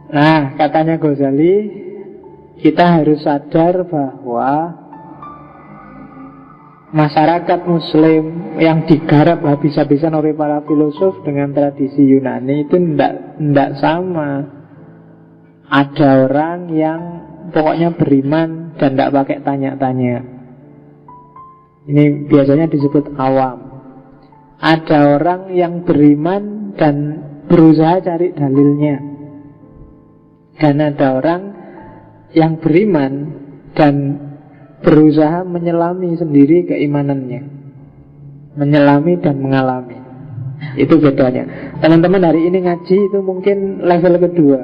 Nah, katanya Ghazali, kita harus sadar bahwa masyarakat Muslim yang digarap habis-habisan oleh para filosof dengan tradisi Yunani itu tidak sama. Ada orang yang pokoknya beriman dan tidak pakai tanya-tanya. Ini biasanya disebut awam. Ada orang yang beriman dan berusaha cari dalilnya. Dan ada orang yang beriman dan berusaha menyelami sendiri keimanannya. Menyelami dan mengalami. Itu bedanya. Teman-teman hari ini ngaji itu mungkin level kedua.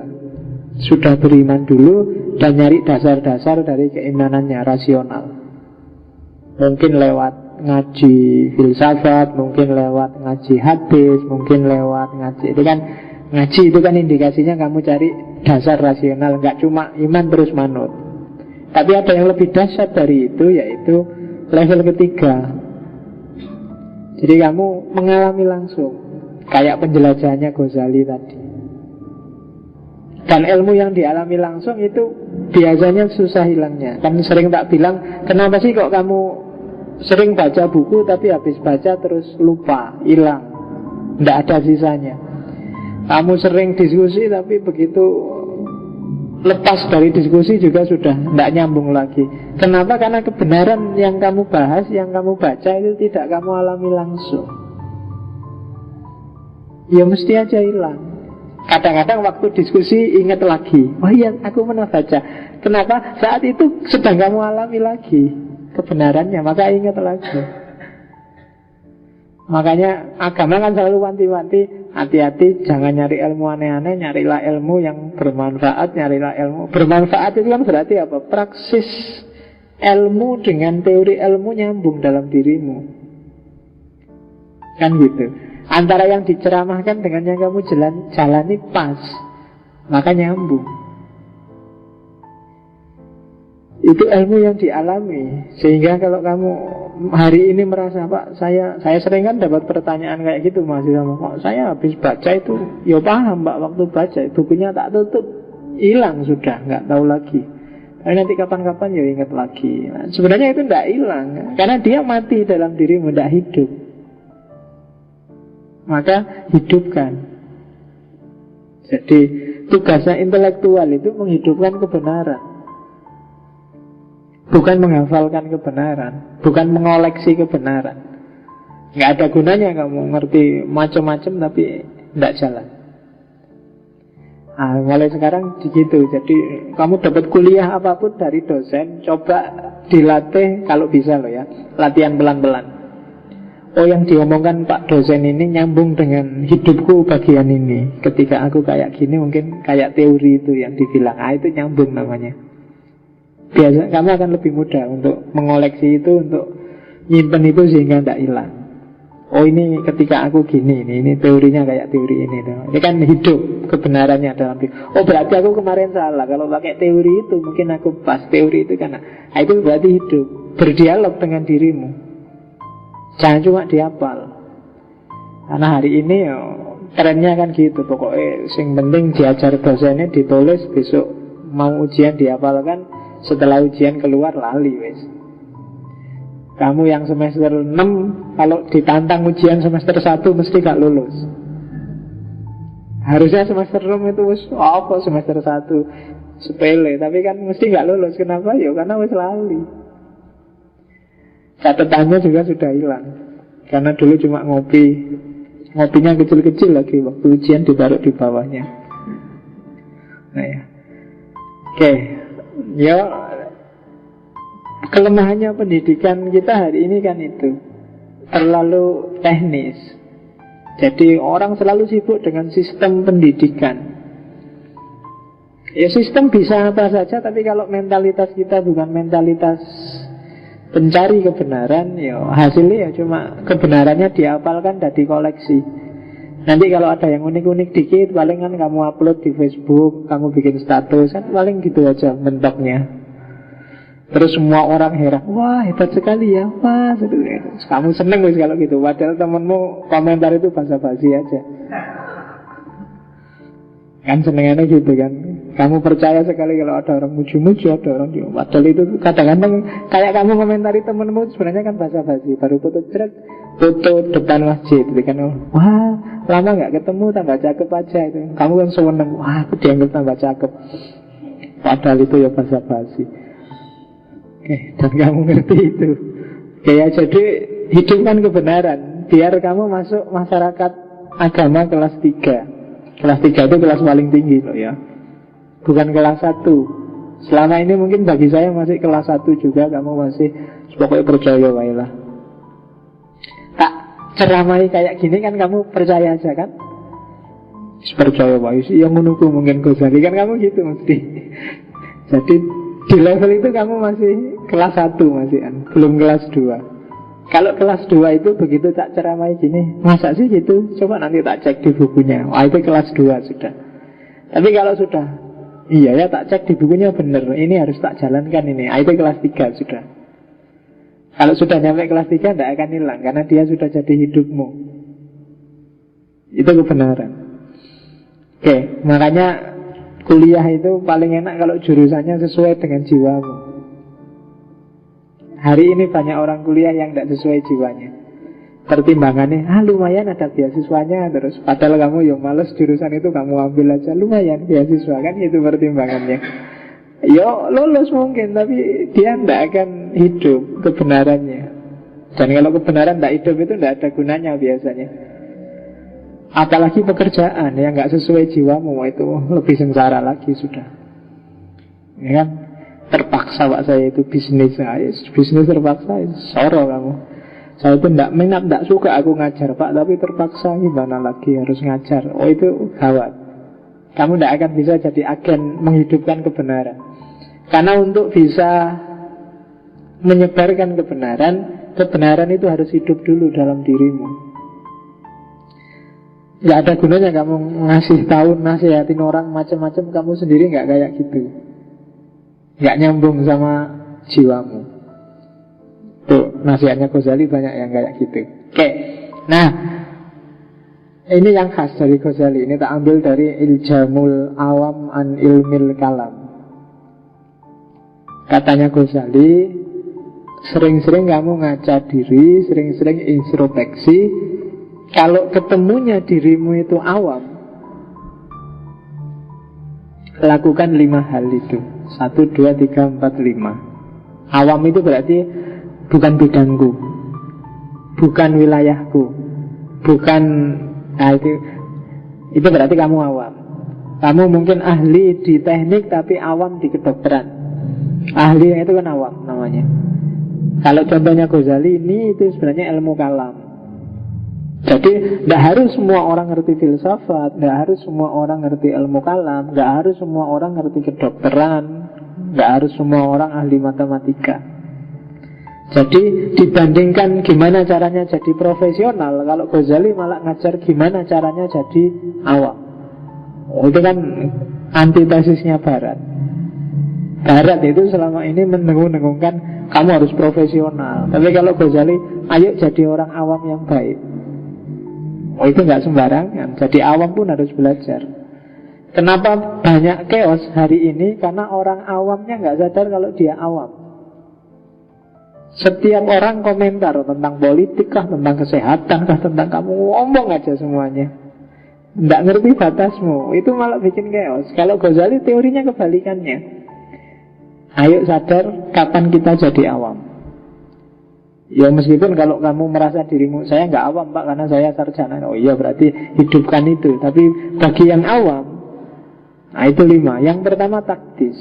Sudah beriman dulu dan nyari dasar-dasar dari keimanannya, rasional. Mungkin lewat ngaji filsafat, mungkin lewat ngaji hadis, mungkin lewat ngaji. Itu kan ngaji itu kan indikasinya kamu cari dasar rasional, nggak cuma iman terus manut. Tapi ada yang lebih dahsyat dari itu, yaitu level ketiga. Jadi kamu mengalami langsung, kayak penjelajahannya Ghazali tadi. Dan ilmu yang dialami langsung itu biasanya susah hilangnya. Kan sering tak bilang, kenapa sih kok kamu sering baca buku tapi habis baca terus lupa, hilang, tidak ada sisanya. Kamu sering diskusi tapi begitu lepas dari diskusi juga sudah tidak nyambung lagi. Kenapa? Karena kebenaran yang kamu bahas, yang kamu baca itu tidak kamu alami langsung. Ya mesti aja hilang. Kadang-kadang waktu diskusi ingat lagi, oh iya aku pernah baca. Kenapa? Saat itu sedang kamu alami lagi kebenarannya, maka ingat lagi. Makanya agama kan selalu wanti-wanti, hati-hati jangan nyari ilmu aneh-aneh, nyarilah ilmu yang bermanfaat. Nyarilah ilmu bermanfaat itu kan berarti apa? Praksis ilmu dengan teori ilmu nyambung dalam dirimu. Kan gitu. Antara yang diceramahkan dengan yang kamu jalani pas, maka nyambung. Itu ilmu yang dialami. Sehingga kalau kamu hari ini merasa, Pak, saya sering kan dapat pertanyaan kayak gitu, mahasiswa, kok saya habis baca itu, ya paham Pak, waktu baca bukunya tak tutup, hilang sudah, nggak tahu lagi. Tapi nanti kapan-kapan ya ingat lagi. Nah, sebenarnya itu tidak hilang, karena dia mati dalam dirimu, tidak hidup. Maka hidupkan. Jadi tugasnya intelektual itu menghidupkan kebenaran, bukan menghafalkan kebenaran, bukan mengoleksi kebenaran. Nggak ada gunanya kamu ngerti macam-macam tapi tidak jalan. Nah, mulai sekarang begitu. Jadi kamu dapat kuliah apapun dari dosen, coba dilatih kalau bisa loh ya, latihan pelan-pelan. Oh, yang diomongkan Pak dosen ini nyambung dengan hidupku bagian ini. Ketika aku kayak gini mungkin kayak teori itu yang dibilang. Itu nyambung namanya. Biasa kamu akan lebih mudah untuk mengoleksi itu, untuk nyimpen itu sehingga tidak hilang. Oh, ini ketika aku gini, ini teorinya kayak teori ini. Ini kan hidup kebenarannya dalam diri. Oh, berarti aku kemarin salah. Kalau pakai teori itu mungkin aku pas. Teori itu karena itu berarti hidup, berdialog dengan dirimu. Jangan cuma dihafal. Karena hari ini ya, trennya kan gitu. Pokoknya yang penting diajar dosennya, ditulis, besok mau ujian dihafalkan. Setelah ujian keluar lali wes. Kamu yang semester 6 kalau ditantang ujian semester 1 mesti gak lulus. Harusnya semester 6 itu wes apa semester 1 sepele, tapi kan mesti gak lulus. Kenapa? Ya karena wes lali. Catatannya juga sudah hilang. Karena dulu cuma ngopi. Ngopinya kecil-kecil lagi, waktu ujian ditaruh di bawahnya. Nah ya. Oke. Ya, kelemahannya pendidikan kita hari ini kan itu, terlalu teknis. Jadi orang selalu sibuk dengan sistem pendidikan. Ya sistem bisa apa saja, tapi kalau mentalitas kita bukan mentalitas pencari kebenaran, ya hasilnya ya cuma kebenarannya dihafalkan dan dikoleksi. Nanti kalau ada yang unik-unik dikit, paling kan kamu upload di Facebook, kamu bikin status, kan paling gitu aja mentoknya. Terus semua orang heran, wah hebat sekali ya, wah kamu seneng wis kalau gitu. Padahal temenmu komentar itu basa-basi aja. Kan senengannya gitu kan. Kamu percaya sekali kalau ada orang muji-muji, ada orang di padahal itu kadang-kadang kayak kamu komentari temenmu sebenarnya kan basa-basi. Baru foto depan masjid itu kan, wah lama gak ketemu tambah cakep aja itu. Kamu kan seneng, wah aku dianggap tambah cakep. Padahal itu ya basa-basi. Oke, dan kamu ngerti itu. Oke ya, jadi hidupkan kebenaran biar kamu masuk masyarakat agama kelas 3. Kelas 3 itu kelas paling tinggi loh ya, bukan kelas 1. Selama ini mungkin bagi saya masih kelas 1 juga. Kamu masih pokoknya percaya wailah. Tak ceramai kayak gini kan kamu percaya aja kan, percaya wae sih yang menunggu mungkin Ghazali kan kamu gitu mesti. Jadi di level itu kamu masih kelas 1 masih kan, belum kelas 2. Kalau kelas 2 itu begitu tak ceramai gini, masa sih gitu? Coba nanti tak cek di bukunya. Wah itu kelas 2 sudah. Tapi kalau sudah, iya ya tak cek di bukunya bener, ini harus tak jalankan ini. Itu kelas 3 sudah. Kalau sudah nyampe kelas 3 tidak akan hilang, karena dia sudah jadi hidupmu. Itu kebenaran. Oke, makanya kuliah itu paling enak kalau jurusannya sesuai dengan jiwamu. Hari ini banyak orang kuliah yang tidak sesuai jiwanya. Pertimbangannya, lumayan ada beasiswanya. Terus padahal kamu yang males jurusan itu, kamu ambil aja, lumayan beasiswa kan, itu pertimbangannya. Yo lulus mungkin, tapi dia tidak akan hidup kebenarannya. Dan kalau kebenaran tidak hidup itu tidak ada gunanya biasanya. Apalagi pekerjaan yang nggak sesuai jiwamu, itu lebih sengsara lagi sudah. Ya kan? Terpaksa pak saya itu bisnis, bisnis terpaksa, soro kamu. Saya itu tidak minat, tidak suka aku ngajar pak, tapi terpaksa, gimana lagi harus ngajar. Oh itu gawat. Kamu tidak akan bisa jadi agen menghidupkan kebenaran. Karena untuk bisa menyebarkan kebenaran, kebenaran itu harus hidup dulu dalam dirimu. Gak ada gunanya kamu ngasih tahu, nasihatin orang macam-macam, kamu sendiri gak kayak gitu, gak nyambung sama jiwamu. Tuh nasihatnya Ghazali banyak yang kayak gitu. Oke, nah ini yang khas dari Ghazali. Ini tak ambil dari Iljamul Awam an Ilmil Kalam. Katanya Ghazali, sering-sering kamu ngaca diri, sering-sering introspeksi. Kalau ketemunya dirimu itu awam, lakukan 5 hal itu. 1, 2, 3, 4, 5. Awam itu berarti bukan bidangku, bukan wilayahku, bukan, nah itu berarti kamu awam. Kamu mungkin ahli di teknik tapi awam di kedokteran. Ahli itu kan awam namanya. Kalau contohnya Ghazali ini, itu sebenarnya ilmu kalam. Jadi tidak harus semua orang ngerti filsafat, tidak harus semua orang ngerti ilmu kalam, tidak harus semua orang ngerti kedokteran, tidak harus semua orang ahli matematika. Jadi dibandingkan gimana caranya jadi profesional, kalau Ghazali malah ngajar gimana caranya jadi awam. Oh, itu kan antitesisnya Barat. Barat itu selama ini mendengung-dengungkan kamu harus profesional. Tapi kalau Ghazali, ayo jadi orang awam yang baik. Oh itu nggak sembarangan. Jadi awam pun harus belajar. Kenapa banyak chaos hari ini? Karena orang awamnya nggak sadar kalau dia awam. Setiap orang komentar tentang politik kah, tentang kesehatan kah, tentang kamu, ngomong aja semuanya. Nggak ngerti batasmu. Itu malah bikin chaos. Kalau Ghazali teorinya kebalikannya. Ayo sadar kapan kita jadi awam. Ya meskipun kalau kamu merasa dirimu, saya nggak awam pak karena saya sarjana. Oh iya berarti hidupkan itu. Tapi bagi yang awam, nah itu 5. Yang pertama taktis.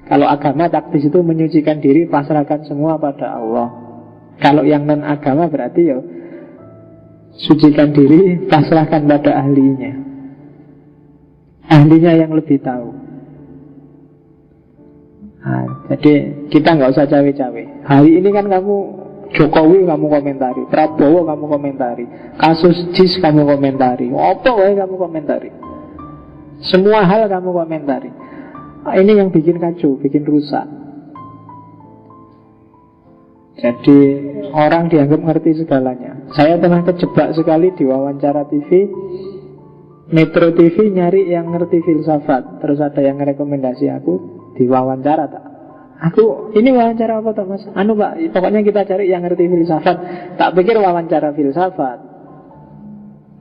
Kalau agama taktis itu menyucikan diri, pasrahkan semua pada Allah. Kalau yang non agama berarti ya sucikan diri, pasrahkan pada ahlinya. Ahlinya yang lebih tahu. Nah, jadi kita nggak usah cawe-cawe. Hari ini kan kamu Jokowi kamu komentari, Prabowo kamu komentari, kasus JIS kamu komentari, apa wae kamu komentari, semua hal kamu komentari. Ini yang bikin kacau, bikin rusak. Jadi orang dianggap ngerti segalanya. Saya pernah kejebak sekali di wawancara TV. Metro TV nyari yang ngerti filsafat. Terus ada yang rekomendasi aku diwawancara tak. Aku, ini wawancara apa tak mas? Anu pak, pokoknya kita cari yang ngerti filsafat. Tak pikir wawancara filsafat.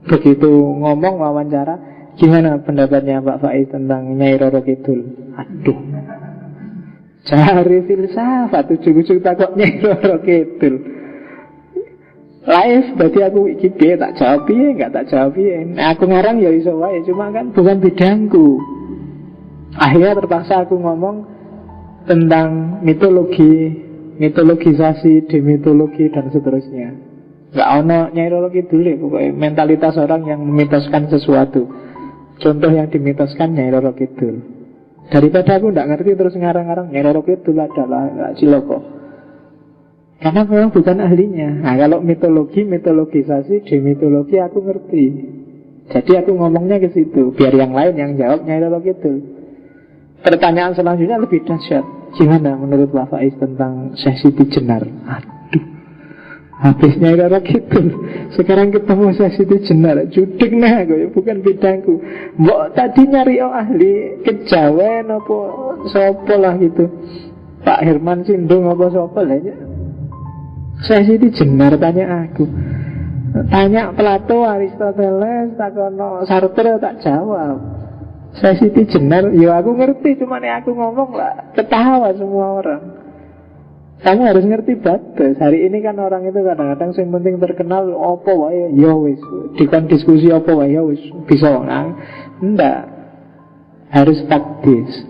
Begitu ngomong wawancara, gimana pendapatnya Pak Faiz tentang Nyai Roro Kidul? Aduh, cari filsafat, ujung-ujung takut Nyai Roro Kidul. Live, berarti aku iki piye tak jawab piye, enggak tak jawab piye. Aku ngarang ya iso wae, cuma kan bukan bidangku. Akhirnya terpaksa aku ngomong tentang mitologisasi, demitologi dan seterusnya. Enggak ono Nyai Roro Kidul pokoknya mentalitas orang yang memitoskan sesuatu. Contoh yang dimitoskan Nyai Roro Kidul. Daripada aku enggak ngerti terus ngarang-ngarang Nyai Roro Kidul adalah ciloko. Karena memang bukan ahlinya. Nah kalau mitologi, mitologisasi, demitologi aku ngerti. Jadi aku ngomongnya ke situ. Biar yang lain yang jawab Nyai Roro Kidul. Pertanyaan selanjutnya lebih dahsyat. Gimana menurut Pak Faiz tentang Syekh Siti Jenar? Aduh, habis Nyai Roro Kidul, sekarang ketemu Syekh Siti Jenar. Judek nah aku, bukan bidangku. Mbok tadi nyari ahli kejawen apa sopo lah gitu, Pak Herman Sindung apa sopo lah ya. Saya Siti Jenar tanya aku. Tanya Plato, Aristoteles, takono Sartre tak jawab. Saya Siti Jenar, ya aku ngerti, cuma aku ngomong lah ketawa semua orang. Kamu harus ngerti batas. Hari ini kan orang itu kadang-kadang yang penting terkenal opo wae ya wis. Dikon diskusi opo wae ya wis bisa nang. Enggak. Harus taktis.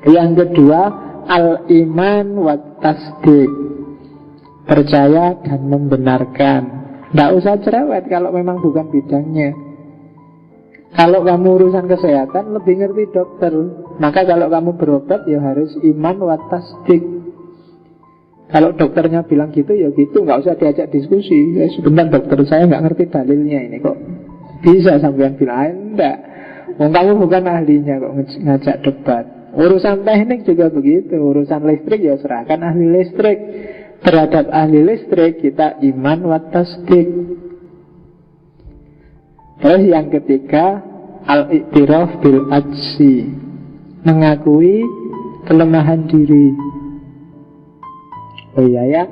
Yang kedua, al-iman wa tasdik. Percaya dan membenarkan. Tidak usah cerewet kalau memang bukan bidangnya. Kalau kamu urusan kesehatan lebih ngerti dokter. Maka kalau kamu berobat ya harus iman wa tasdik. Kalau dokternya bilang gitu ya gitu, nggak usah diajak diskusi. Ya, sebentar dokter, saya nggak ngerti dalilnya ini kok bisa sampean bilang enggak. Kamu bukan ahlinya kok ngajak debat. Urusan teknik juga begitu. Urusan listrik ya serahkan ahli listrik. Terhadap ahli listrik kita iman wa tasdik. Terus yang ketiga, al-i'tiraf bil ajzi, mengakui kelemahan diri. Oh iya ya,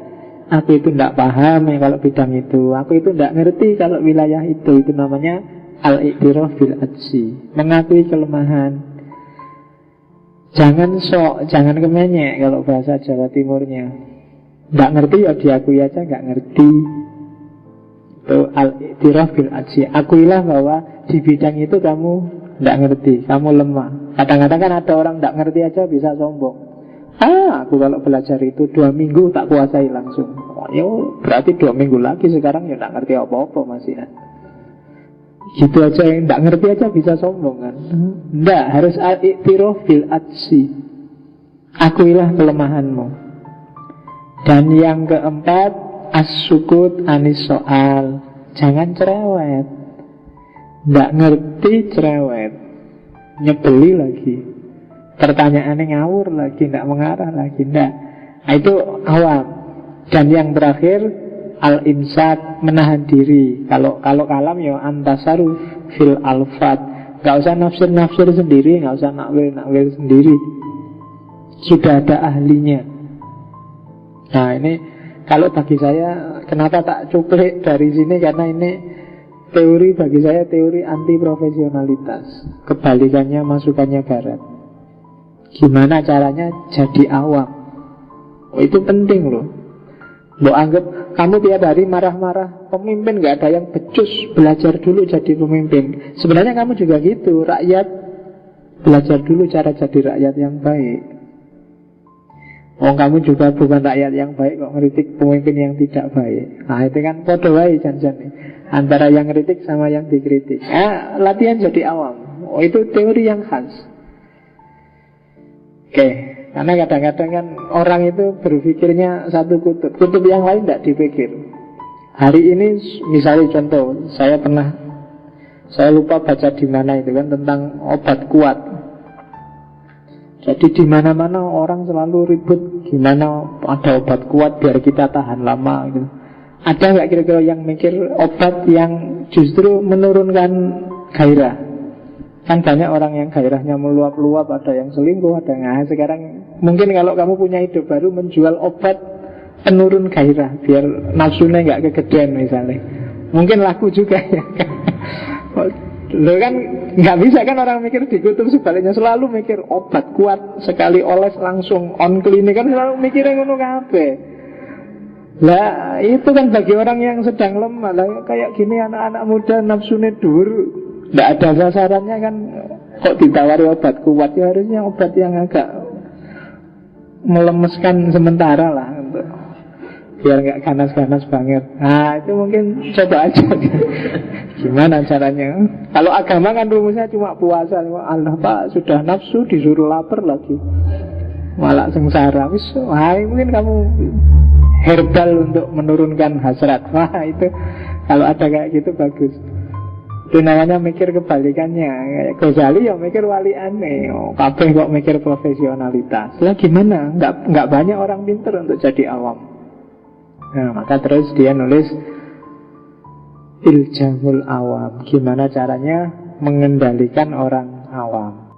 aku itu tidak paham ya kalau bidang itu, aku itu tidak ngerti kalau wilayah itu namanya al-i'tiraf bil ajzi, mengakui kelemahan. Jangan sok, jangan kemenyek kalau bahasa Jawa Timurnya. Nggak ngerti ya diakui aja nggak ngerti. Itu al-i'tiraf bil ajzi. Akuilah bahwa di bidang itu kamu nggak ngerti, kamu lemah. Kadang-kadang kan ada orang nggak ngerti aja bisa sombong. Aku kalau belajar itu 2 minggu tak kuasai langsung. Oh, ya berarti 2 minggu lagi sekarang ya nggak ngerti apa-apa masih kan. Gitu aja yang nggak ngerti aja bisa sombong kan. Nggak, harus al-i'tiraf bil ajzi. Akuilah kelemahanmu. Dan yang keempat, as-sukut anis soal. Jangan cerewet. Nggak ngerti cerewet, nyebeli lagi, pertanyaannya ngawur lagi, nggak mengarah lagi, nggak. Nah, itu awam. Dan yang terakhir, al-imsak, menahan diri. Kalau kalam ya antasaruf fil alfat. Nggak usah nafsir sendiri, nggak usah nakwil sendiri. Sudah ada ahlinya. Nah ini kalau bagi saya, kenapa tak cuplik dari sini, karena ini teori bagi saya, teori anti profesionalitas. Kebalikannya masukannya barat. Gimana caranya jadi awam? Oh, itu penting loh. Lo anggap kamu tiap hari marah-marah, pemimpin gak ada yang becus, belajar dulu jadi pemimpin. Sebenarnya kamu juga gitu, rakyat belajar dulu cara jadi rakyat yang baik. Kamu juga bukan rakyat yang baik kok ngeritik pemimpin yang tidak baik. Nah itu kan podo wae jan-jan antara yang kritik sama yang dikritik. Latihan jadi awam. Itu teori yang khas. Oke, karena kadang-kadang kan orang itu berpikirnya satu kutub, kutub yang lain tidak dipikir. Hari ini misalnya contoh, saya lupa baca di mana itu kan tentang obat kuat. Jadi di mana-mana orang selalu ribut gimana ada obat kuat biar kita tahan lama gitu. Ada nggak kira-kira yang mikir obat yang justru menurunkan gairah. Kan banyak orang yang gairahnya meluap-luap, ada yang selingkuh, ada yang sekarang mungkin kalau kamu punya ide baru menjual obat penurun gairah biar nafsunya nggak kegedean misalnya, mungkin laku juga ya. Lo kan nggak bisa kan orang mikir dikutub, sebaliknya selalu mikir obat kuat sekali oles langsung on klinik, kan selalu mikirnya ngono kabeh. Lah itu kan bagi orang yang sedang lemah lah, kayak gini anak-anak muda nafsunya dur, nggak ada sasarannya kan, kok ditawari obat kuat, ya harusnya obat yang agak melemeskan sementara lah untuk biar nggak ganas-ganas banget. Nah itu mungkin coba aja. Gimana caranya? Kalau agama kan rumusnya cuma puasa. Allah Pak sudah nafsu disuruh lapar lagi, malah sengsara. Wah mungkin kamu herbal untuk menurunkan hasrat. Wah itu kalau ada kayak gitu bagus. Itu namanya mikir kebalikannya. Kayak Ghazali ya mikir wali aneh. Kabeh kok mikir profesionalitas. Lah gimana? Nggak banyak orang pinter untuk jadi awam. Nah, maka terus dia nulis Iljamul Awam, gimana caranya mengendalikan orang awam.